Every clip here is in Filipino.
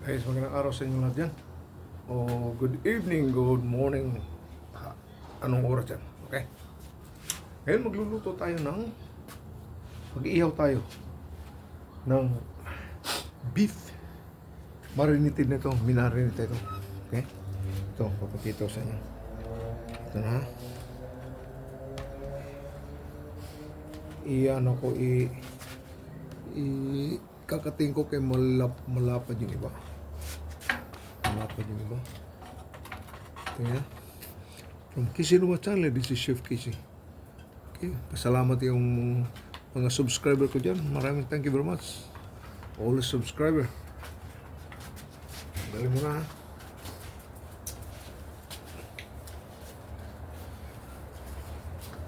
Guys, magandang araw sa inyo lahat dyan. O good evening, good morning. Anong oras dyan? Okay. Ngayon magluluto tayo ng mag-iihaw tayo ng beef. Marinated na ito, minarinate ito. Okay. Ito, papakita ko sa inyo. Ito na. Kakating ko kay malapad yung iba. Malapad yung iba. Ito yan. From Kissy Channel, this is Chef Kissy. Okay, pasalamat yung mga subscriber ko dyan. Maraming thank you very much. All the subscriber. Dali mo na.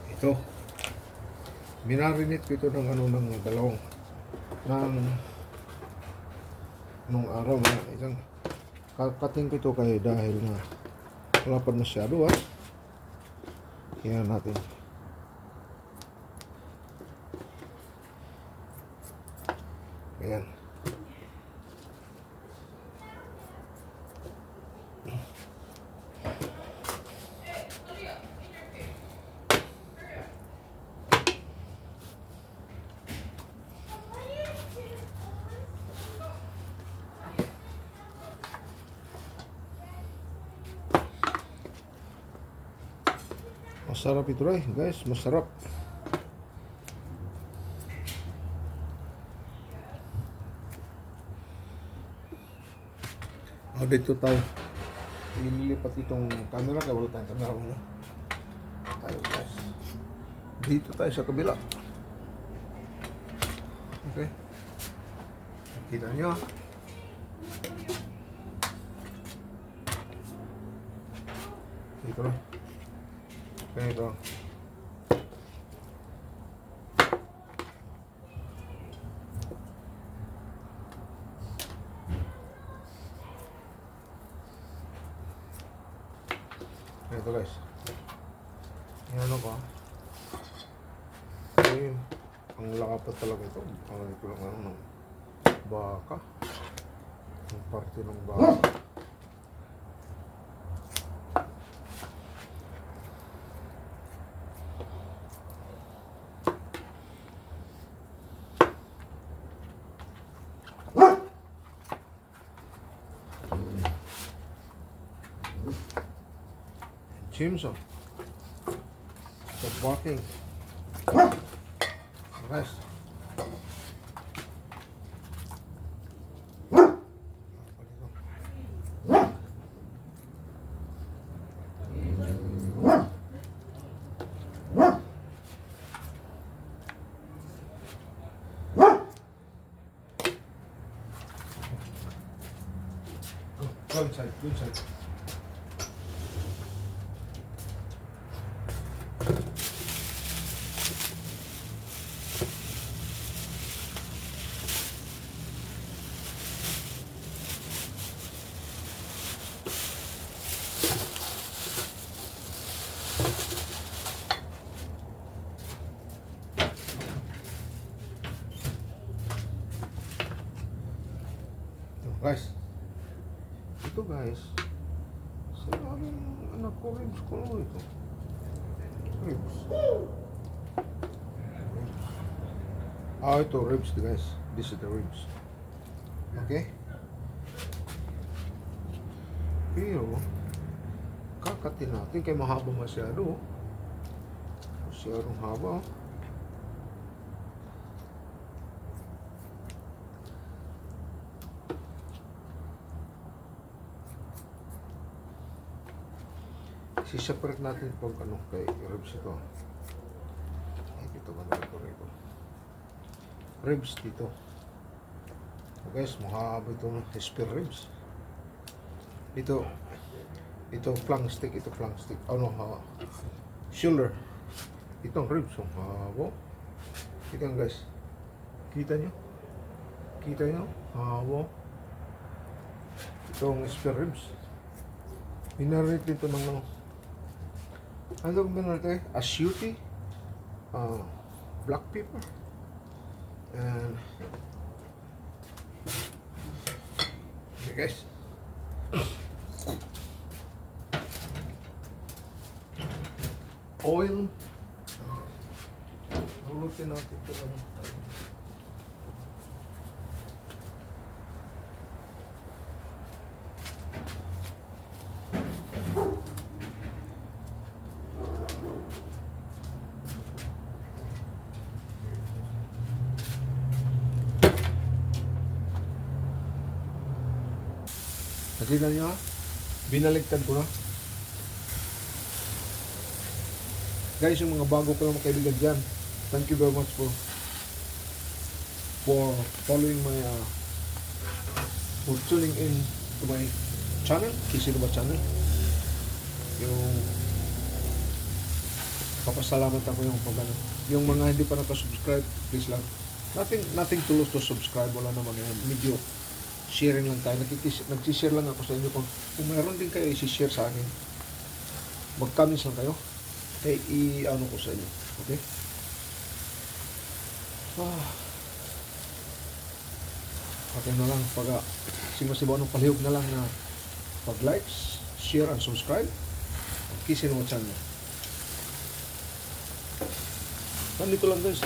Ito. Minarinate ko ito ng dalawang nung araw na isang kakating ko ito kayo dahil na malapad masyado kaya natin ayan. Masarap ito guys, masarap. Dito tayo. Ililipat itong camera, kaya wala tayong camera muna. Tayo guys. Dito tayo sa kabila. Okay. Kita nyo. Dito na. Ganito. Ganito guys. Yan ano ko. Ayun. Ang lakapat talaga ito. Ang ito lang ng baka. Ang parte ng baka. Jimson. Stop walking. Rest. Go inside, go inside. Guys, ito guys, sinabi ng anak ko, ribs ko naman ito. Ribs. Ito ribs guys. This is the ribs. Okay? Pero, kakatin natin kay mahaba masyado. Masyadong haba. Si-separate natin pag kay ribs ito. Dito ba na ito? Ribs dito. So guys, mahaba ito spare ribs. Ito flank stick, shoulder. Itong ribs, mahaba. Kita guys. Kita nyo? Mahaba. Itong spare ribs. Minarinate dito ng ano minarinate? Asyuti, black pepper, and Okay guys. Oil. Hulutin natin ito. Nakita niyo ha? Binaliktad ko na. Guys, yung mga bago ko mga kaibigan dyan, thank you very much for following my for tuning in to my channel, Kisiluba channel. Yung papasalamat ako yung pag ano. Yung mga hindi pa nakasubscribe, please lang. Nothing to lose to subscribe, wala naman yan. Medyo sharing lang tayo. Nagsishare lang ako sa inyo. Kung mayroon din kayo, isi-share sa akin. Mag-comments lang kayo. Kaya i-ano ko sa inyo. Okay? Okay na lang. Pag simasibaw ng palihog na lang na pag-likes, share, and subscribe. Kisiluba channel. Nandito lang guys.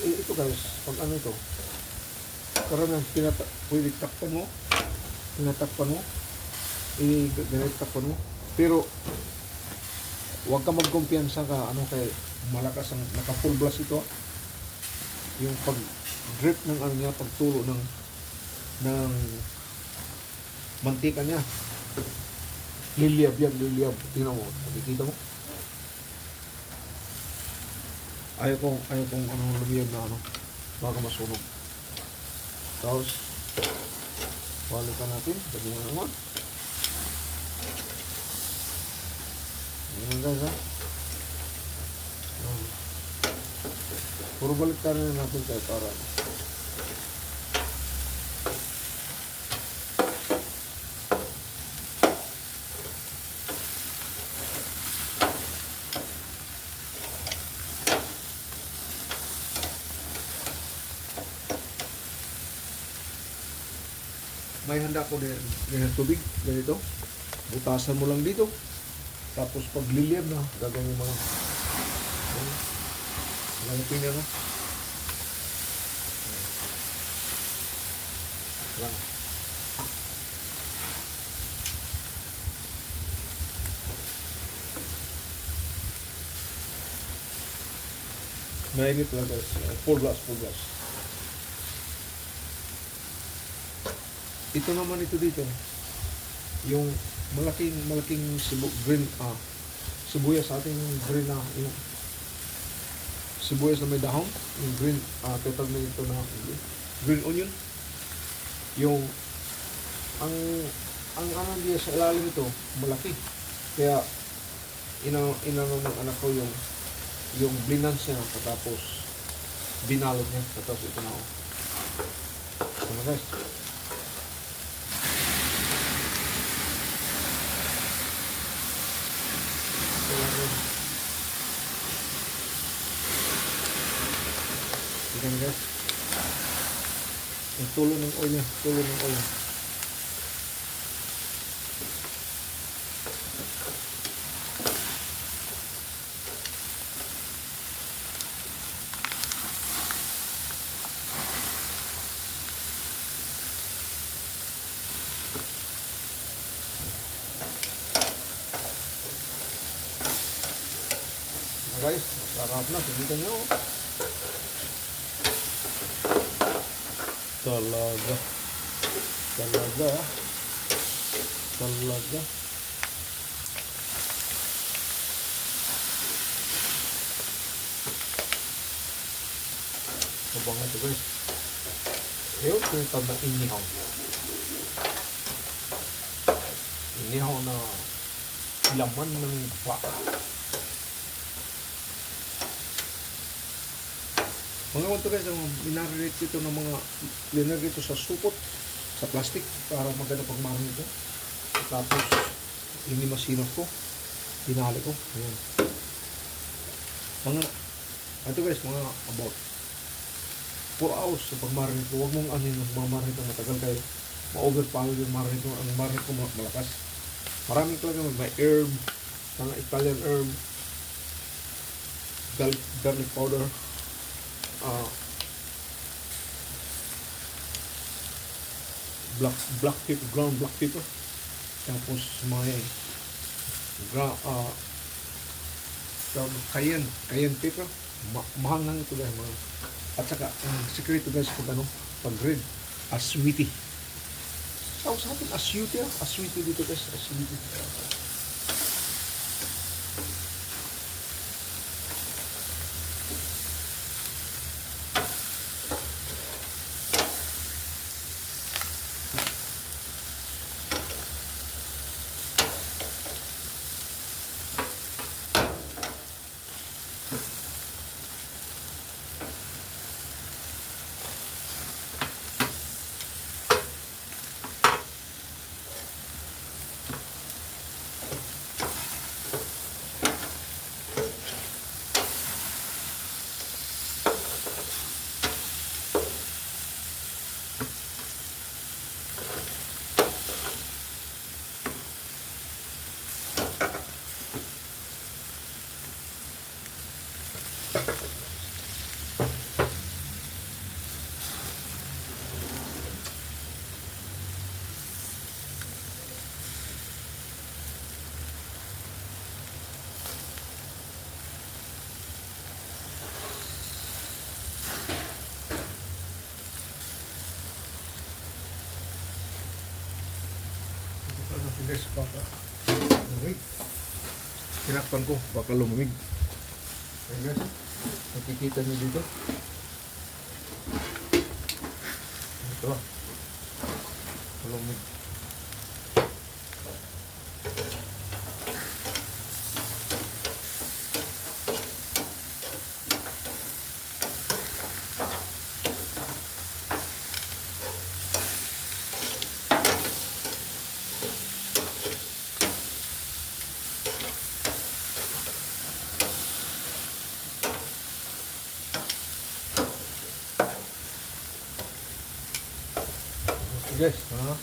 Ito guys, pag ano ito, karamihan pwede takpan mo, tinatakpan mo, i-ganit takpan mo, pero huwag ka magkumpiyansa ka, ano kay malakas ang naka-full blast ito, yung pag-grip ng ano niya, pagtulo ng mantika niya, liliyab yan, liliyab, tingnan mo, nakikita mo? Ayaw kong ano lumiyab na ano, baka masunog. Tapos, balikan natin, lagyan mo naman. Ayan guys ha. Puro balikan na natin tayo para may handa ko din ng tubig, ganito. Butasan mo lang dito. Tapos pag liliyab na, gagawin mo mga langipin niya na. Lang. Mainit lang guys. Full blast. Ito naman ito dito. Yung malaking sibuyas sa ating green na yung sibuyas na may dahon, yung green total na ito na green onion. Yung ang ano diya sa ilalim ito malaki. Kaya inano ng anak ko yung blinans niya tapos binalot niya tapos ito na ako. So guys, yan guys, yung tulo ng oil niya, guys, sarap na, tingnan nyo. Talaga. Mabango ito guys. Ayun, tinatawag na inihaw. Inihaw na laman ng baka. Mga wanto guys, minarinate ko ito ng mga linagay ito sa supot, sa plastic para maganda pagmarinate ito. Tapos, hindi masinap ko. Tinali ko. Ayan. Mga, ito guys, mga about 4 hours sa pagmarinate ko. Huwag mong anin ang magmarinate ko matagal kayo. Ma-overpower yung marinate ko. Ang marinate ko malakas. Maraming talaga may herb, mga Italian herb, garlic powder, black pepper, ground black pepper, tapos may cayenne pepper, mahal lang ito guys, mga. At saka ang secret guys pag red, aswiti. Sa atin aswiti dito guys, aswiti. Guys, baka lumamig. Tinakpan ko, baka lumamig. Ayan guys, nakikita nyo dito. Ito, lumamig. Guys, masarap.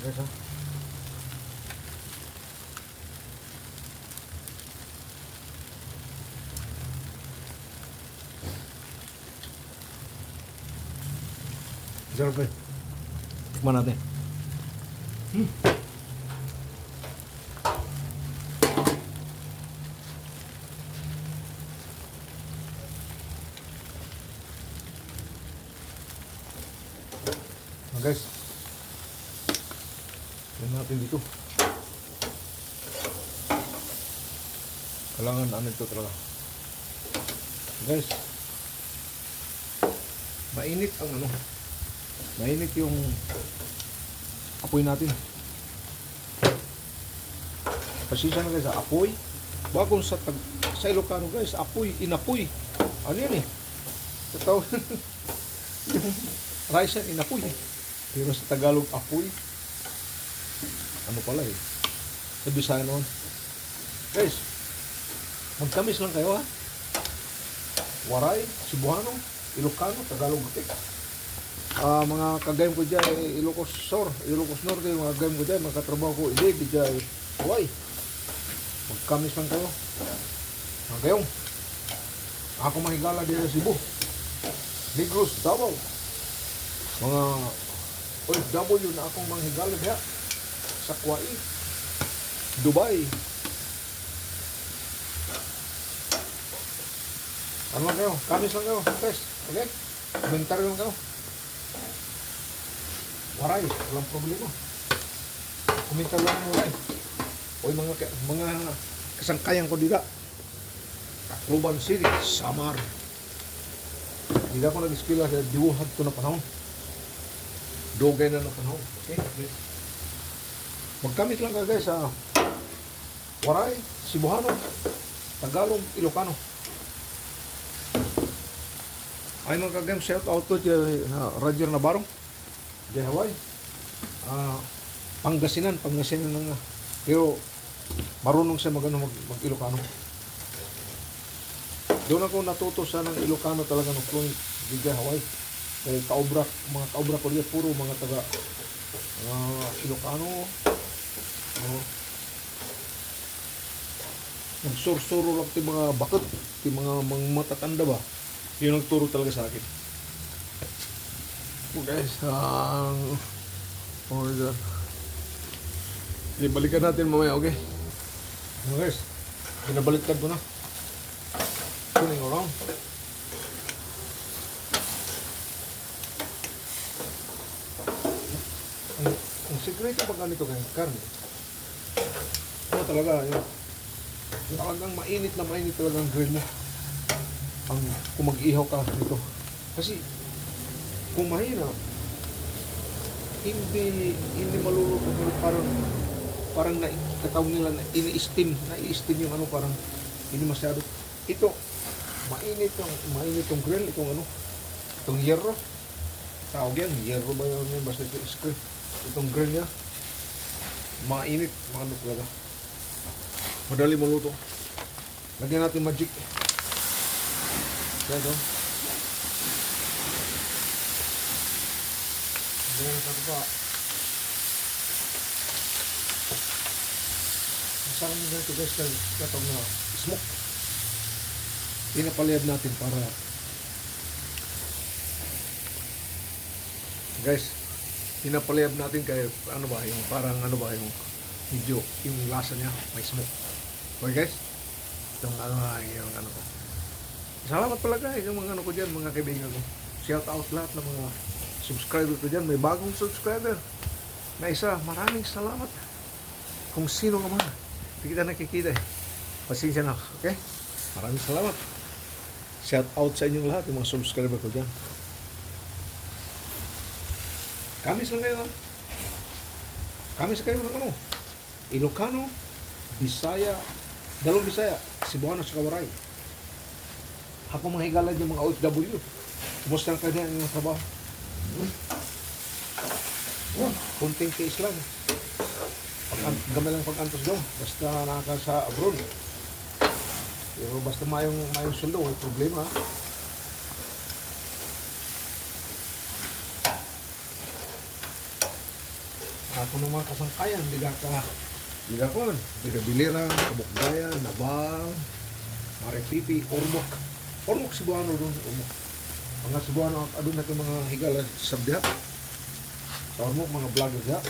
Guys, sarap guys. Tikman natin. Guys, yan natin dito. Kailangan ano ito talaga. Guys, mainit ang ano. Mainit yung apoy natin. Pasensya na guys, apoy. Bagong sa Ilocano guys, apoy, inapoy. Ano yan eh? Sa tawag. Yung rice yan, inapoy. Pero sa Tagalog, apoy. Ano pala eh? Sa Bisaya noon. Guys, magtamis lang kayo ha. Waray, Cebuano, Ilocano, Tagalog Gatik. Mga kagayam ko dyan, Ilocos Sur, Ilocos Norte, mga kagayam ko dyan, magkatrabaho ko, ilig, dyan, Hawaii. Magkamis lang kayo. Mga kagayam. Ako mahigala dito sa Cebu. Negros, Davao. Mga OFW na akong manghigala diya. Sa Kuwait, Dubai. Ano lang kayo? Kamis lang kayo. Guys, okay? Komentaryo lang kayo. Waray, walang problema. Komentar lang mo lang. O yung mga kasangkayan ko dito. Tacloban City, Samar. Hindi ako nag-eskwela sa diwuhad ko na panahon. Dogay na panahon. Okay? Magkamit lang ka guys sa Waray, Cebuano, Tagalog, Ilocano. Ay mga kagam, shout out to Roger Navarro di Hawaii. Pangasinan na nga. Pero marunong siya mag-Ilocano. Doon ako natuto sa ng Ilocano talaga ng fluent di Hawaii. Kaya mga kaobra ko diya, puro mga taga Ilocano. Nagsuro-suro lang ti mga bakit, ti mga matatanda ba. Yun nagturo talaga sa akin. So guys, oh my God. Ibalikan natin mamaya, okay? Guys, binabaliktad ko na. Turning around. Ang sekreto pag ganito kayong karne, ano talaga, yun, talagang mainit talaga ang grill mo. Kung mag-ihaw ka nito. Kasi, kung mahirap, hindi maluluto, parang katawag nila na ini-steam yung ano, parang hindi masyado. Ito, mainit yung grill, itong hierro. Tawag yan, hierro ba yun, basta ito screen. Itong grill niya, mainit, ano talaga. Madali maluto. Lagyan natin magic. Kaya ito. Lagyan natin pa. Masarap nyo ganito guys, katong na smoke. Pinapaliyab natin para guys, pinapaliyab natin kaya ano ba, yung parang ano ba, yung medyo, yung lasa niya, may smoke. Okay guys? Itong yung ano ko. Salamat pala guys, yung mga ano ko dyan, mga kaibigan ko. Shout out lahat ng mga subscriber ko dyan. May bagong subscriber na isa. Maraming salamat. Kung sino ka man, hindi kita nakikita eh. Pasensya na, okay? Maraming salamat. Shout out sa inyong lahat, yung mga subscriber ko dyan. Kamis lang kayo, ha? Kamis kayo ng ano? Ilocano, Bisaya, dalawang Bisaya, Cebuano sa Waray. Ako mga higala yung mga OFW. Kumusta lang kayo ng trabaho? Kunting case lang. Gamay lang pag-antos daw. Basta nakaka sa abroad. Pero basta mayong sundo, may problema. Ako ng mga kasangkayan, biga ko, biga Bilirang, Kabukdayan, Nabang, Maripipi, Ormoc. Ormoc Cebuano doon, Ormoc. Mga Cebuano, doon natin mga higala sa diha. Sa Ormoc, mga vlogger diha.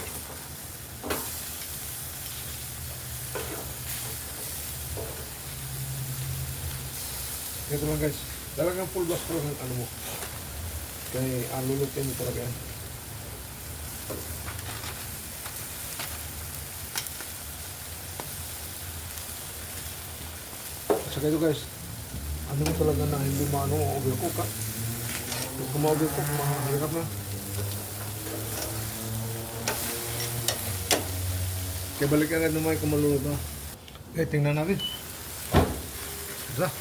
Ito lang guys, talagang full blast pro ng ano mo. Kaya lulutin mo talaga yan. At saka ito guys, ano mo talaga na hindi maano overcook ha. Kung ma-overcook, mahirap na. Kaya balik agad naman kung maluluto. Okay, tingnan natin. Isa.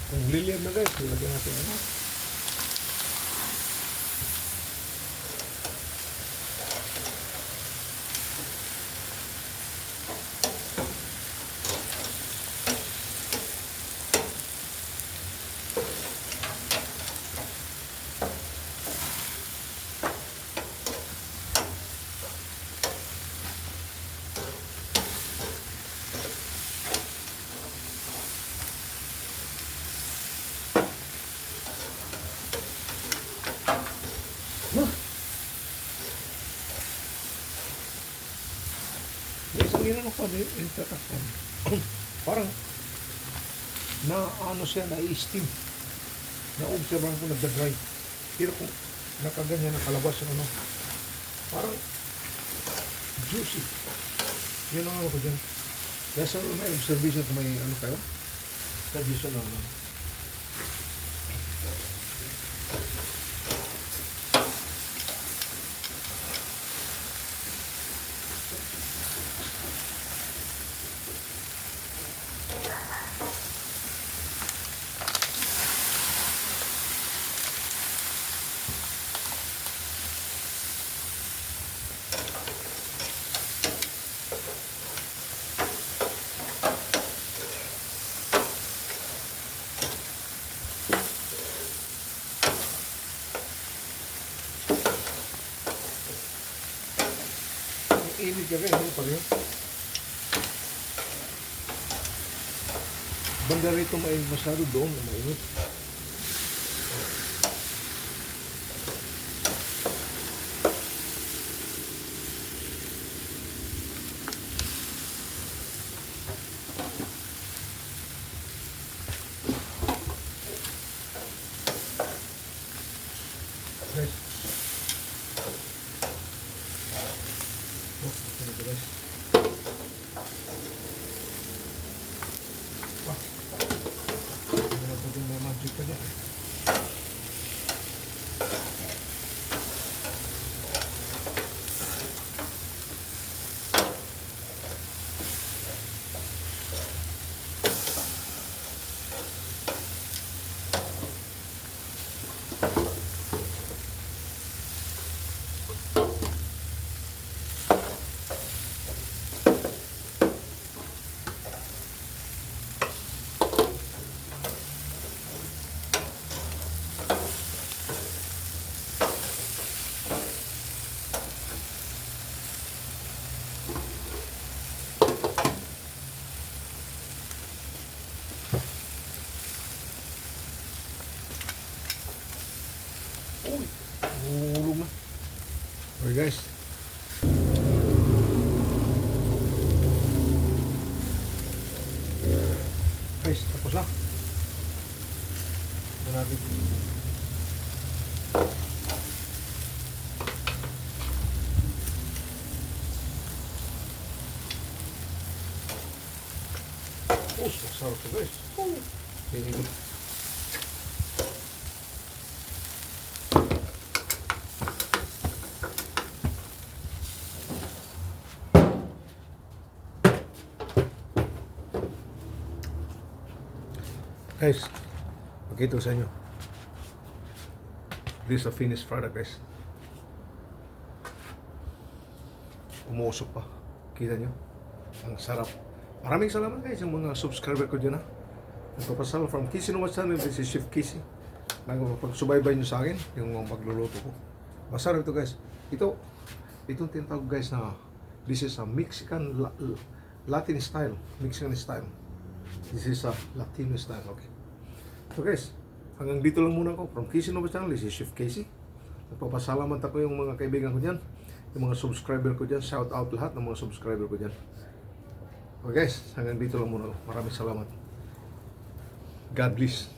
Kung liliyan na guys, ilagyan natin ano. Isang ginano pa din, tatakpan. Parang na ano siya, na-steam. Na-observan ko nagda-dry. Pero kung nakaganyan, nakalabas yung ano, parang juicy. Yun ang ano ko dyan. Kaya sa may observation kung may ano kayo, suggestion na ano. Init ka rin, hindi pa rin. Banda rito mainit masyado, doon na mainit. Guys. Guys. Wah. Ano po din may magic pa dyan. Uy, hulog na. Okay guys. Guys, tapos na. Ito natin. Oh, sarap ito guys. Pinili. Guys, pakita ko sa inyo. This is a finished product guys. Umusok pa. Kita nyo? Ang sarap. Maraming salamat guys sa mga subscriber ko dyan ha. Nagpapasal from Kissy Numa Channel. This is Chef Kissy. Nagpagsubaybay nyo sa akin yung magluluto ko. Masarap ito guys. Itong tinatawag guys na this is a Mexican Latin style. Mexican style. This is a Latino style, okay. So guys, hanggang dito lang muna ako from Kissy Nova Channel. This is Chef Casey. Nagpapasalamat ako yung mga kaibigan ko dyan, yung mga subscriber ko dyan. Shout out lahat ng mga subscriber ko dyan. Okay guys, hanggang dito lang muna. Maraming salamat. God bless.